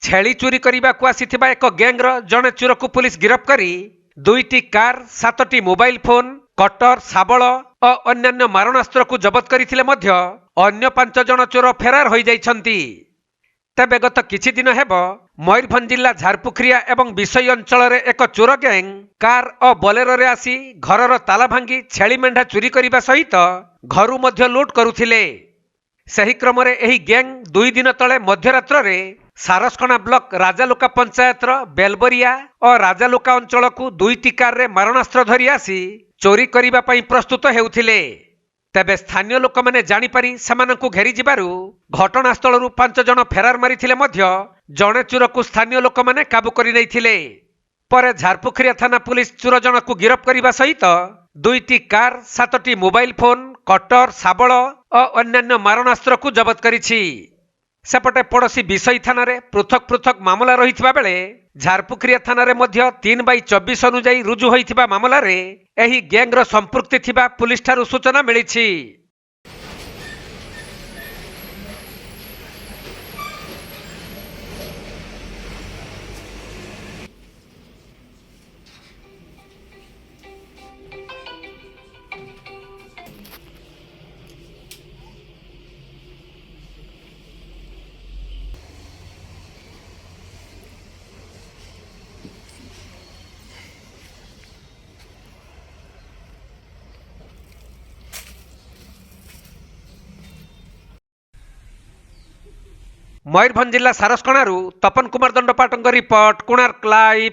छेली चोरी करने आसीथिबा एक गैंगर जड़े चोर को पुलिस गिरफ्त करी 2टी कार 7टी मोबाइल फोन कटर शाबल और अन्यान्य मारणास्त्र को जबत करथिले मध्य अन्य 5 जण चोर फेरार हो जाइछंती। तेबे गत किछि दिन हेब मयूरभंज जिला झारपुखरिया एवं विषय अंचल एक चोर गैंग कार और बोलेरो रे आसी घरर ताला भांगी छेली मेंढा चोरी करने सहित घरु मध्य लूट करुथिले। सही क्रम एही गैंग 2 दिन तले मध्यरात्र रे सारसकणा ब्लॉक राजालुका पंचायतर बेलबरिया और राजालुका अंचल को 2टी कार रे मारणास्त्र धरी आसी चोरी करने पई प्रस्तुत हेउथिले। तेबे स्थानीय लोक माने जानी पारी समानंकु घेरी जिबारु घटनास्थलरू 5 जण फेरार मारिथिले मध्य जणे चोर को स्थानीय लोक माने काबू करि नैथिले। परे झारपुखरिया थाना पुलिस चोर जनकु गिरफ्त करने सहित 2टी कार 7टी मोबाइल फोन कटर शाबल और अन्यान्य मारणास्त्र को जबत करिछि। सेपटे पड़ोशी विषय थाना रे पृथक पृथक मामला रहिथिबा बेले झारपुखरिया थाना रे मध्य 3/24 अनुଯାयी रुजु होइथिबा मामला रे एही गैंगर संपृक्ति थिबा पुलिस ठारू सूचना मिलिछि। मयूरभंज जिला सारसकणारू तपन कुमार दंडपाटଙ୍କ रिपोर्ट कोणार्क लाइव।